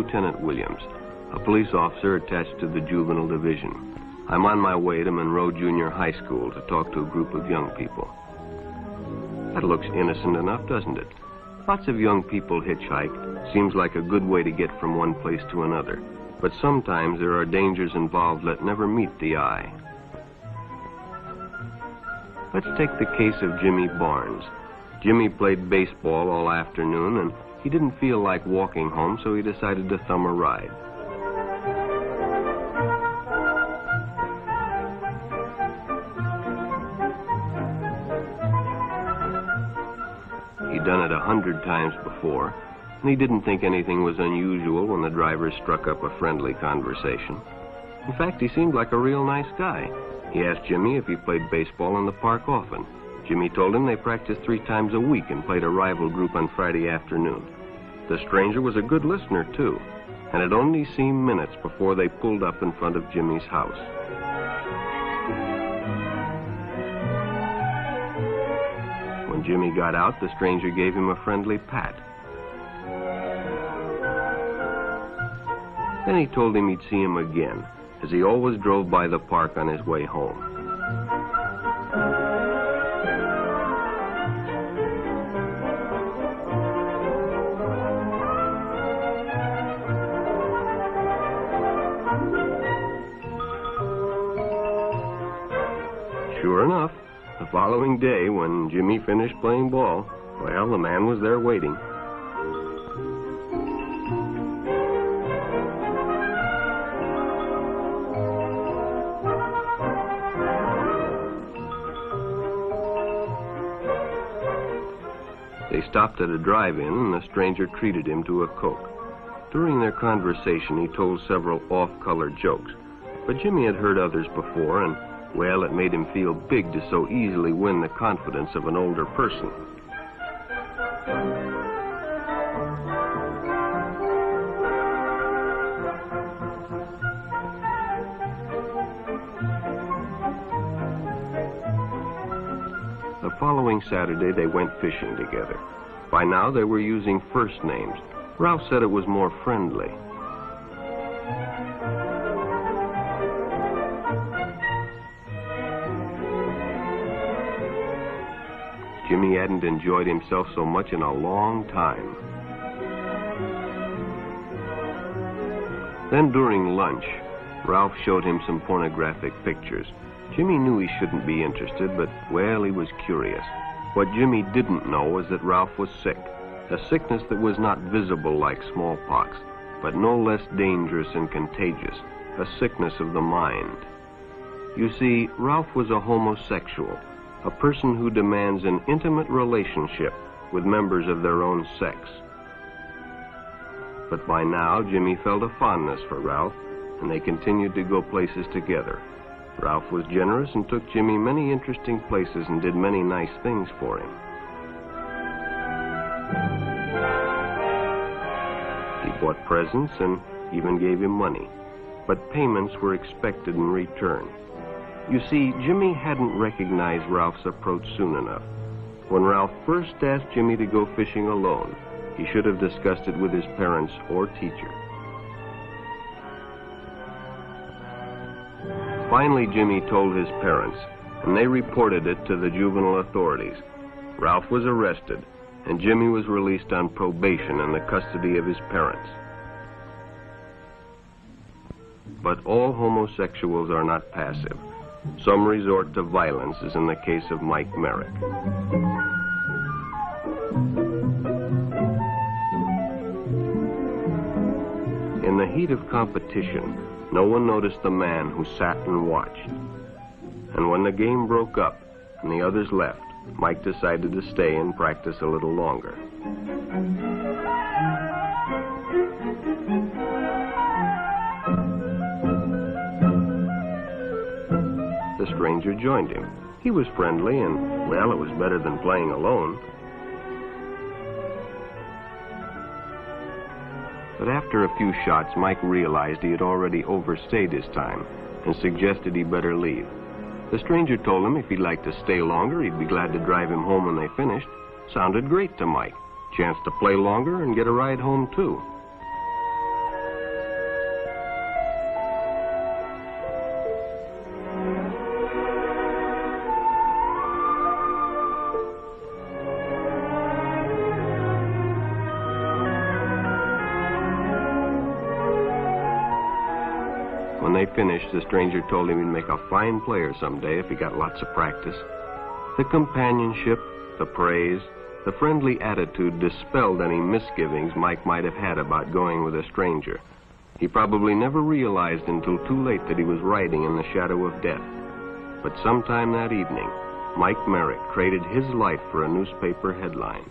Lieutenant Williams, a police officer attached to the Juvenile Division. I'm on my way to Monroe Junior High School to talk to a group of young people. That looks innocent enough, doesn't it? Lots of young people hitchhike. Seems like a good way to get from one place to another. But sometimes there are dangers involved that never meet the eye. Let's take the case of Jimmy Barnes. Jimmy played baseball all afternoon, and he didn't feel like walking home, so he decided to thumb a ride. He'd done it 100 times before, and he didn't think anything was unusual when the driver struck up a friendly conversation. In fact, he seemed like a real nice guy. He asked Jimmy if he played baseball in the park often. Jimmy told him they practiced 3 times a week and played a rival group on Friday afternoon. The stranger was a good listener, too, and it only seemed minutes before they pulled up in front of Jimmy's house. When Jimmy got out, the stranger gave him a friendly pat. Then he told him he'd see him again, as he always drove by the park on his way home. Sure enough, the following day, when Jimmy finished playing ball, well, the man was there waiting. They stopped at a drive-in, and the stranger treated him to a Coke. During their conversation, he told several off-color jokes, but Jimmy had heard others before, and, well, it made him feel big to so easily win the confidence of an older person. The following Saturday, they went fishing together. By now, they were using first names. Ralph said it was more friendly. Jimmy hadn't enjoyed himself so much in a long time. Then during lunch, Ralph showed him some pornographic pictures. Jimmy knew he shouldn't be interested, but, well, he was curious. What Jimmy didn't know was that Ralph was sick, a sickness that was not visible like smallpox, but no less dangerous and contagious, a sickness of the mind. You see, Ralph was a homosexual, a person who demands an intimate relationship with members of their own sex. But by now, Jimmy felt a fondness for Ralph, and they continued to go places together. Ralph was generous and took Jimmy many interesting places and did many nice things for him. He bought presents and even gave him money, but payments were expected in return. You see, Jimmy hadn't recognized Ralph's approach soon enough. When Ralph first asked Jimmy to go fishing alone, he should have discussed it with his parents or teacher. Finally, Jimmy told his parents, and they reported it to the juvenile authorities. Ralph was arrested, and Jimmy was released on probation in the custody of his parents. But all homosexuals are not passive. Some resort to violence, as in the case of Mike Merrick. In the heat of competition, no one noticed the man who sat and watched. And when the game broke up and the others left, Mike decided to stay and practice a little longer. The stranger joined him. He was friendly and, well, it was better than playing alone. But after a few shots, Mike realized he had already overstayed his time and suggested he better leave. The stranger told him if he'd like to stay longer, he'd be glad to drive him home when they finished. Sounded great to Mike. Chance to play longer and get a ride home, too. When they finished, the stranger told him he'd make a fine player someday if he got lots of practice. The companionship, the praise, the friendly attitude dispelled any misgivings Mike might have had about going with a stranger. He probably never realized until too late that he was riding in the shadow of death. But sometime that evening, Mike Merrick traded his life for a newspaper headline.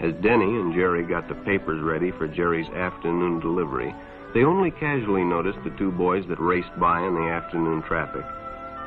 As Denny and Jerry got the papers ready for Jerry's afternoon delivery, they only casually noticed the two boys that raced by in the afternoon traffic,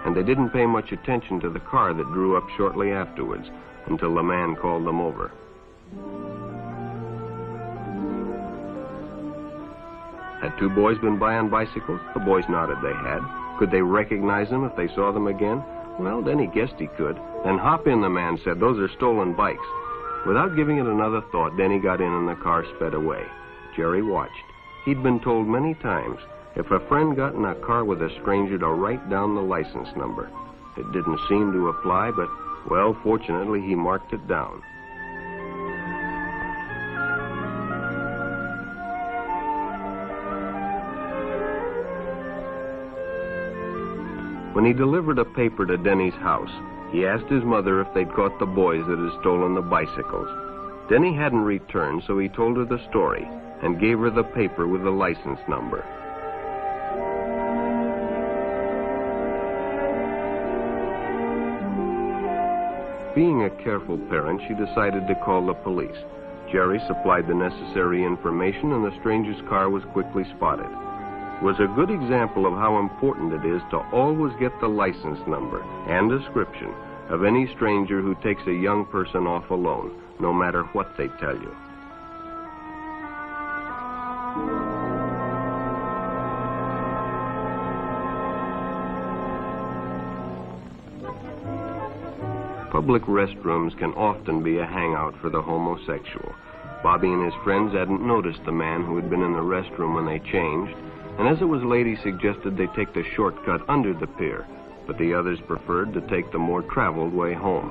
and they didn't pay much attention to the car that drew up shortly afterwards until the man called them over. Had two boys been by on bicycles? The boys nodded they had. Could they recognize them if they saw them again? Well, Denny guessed he could. Then hop in, the man said. Those are stolen bikes. Without giving it another thought, Denny got in and the car sped away. Jerry watched. He'd been told many times, if a friend got in a car with a stranger, to write down the license number. It didn't seem to apply, but, well, fortunately, he marked it down. When he delivered a paper to Denny's house, he asked his mother if they'd caught the boys that had stolen the bicycles. Denny hadn't returned, so he told her the story and gave her the paper with the license number. Being a careful parent, she decided to call the police. Jerry supplied the necessary information, and the stranger's car was quickly spotted. It was a good example of how important it is to always get the license number and description of any stranger who takes a young person off alone, no matter what they tell you. Public restrooms can often be a hangout for the homosexual. Bobby and his friends hadn't noticed the man who had been in the restroom when they changed, and as it was late, he suggested they take the shortcut under the pier, but the others preferred to take the more traveled way home.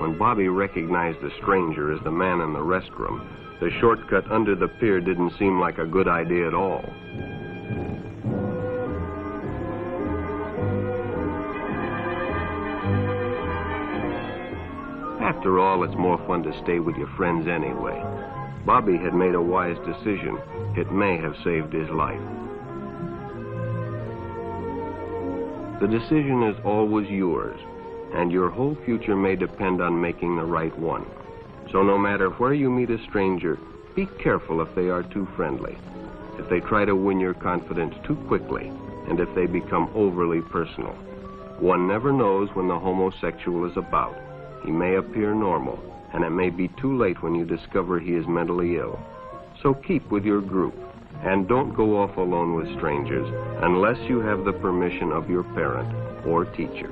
When Bobby recognized the stranger as the man in the restroom, the shortcut under the pier didn't seem like a good idea at all. After all, it's more fun to stay with your friends anyway. Bobby had made a wise decision. It may have saved his life. The decision is always yours, and your whole future may depend on making the right one. So no matter where you meet a stranger, be careful if they are too friendly, if they try to win your confidence too quickly, and if they become overly personal. One never knows when the homosexual is about. He may appear normal, and it may be too late when you discover he is mentally ill. So keep with your group, and don't go off alone with strangers unless you have the permission of your parent or teacher.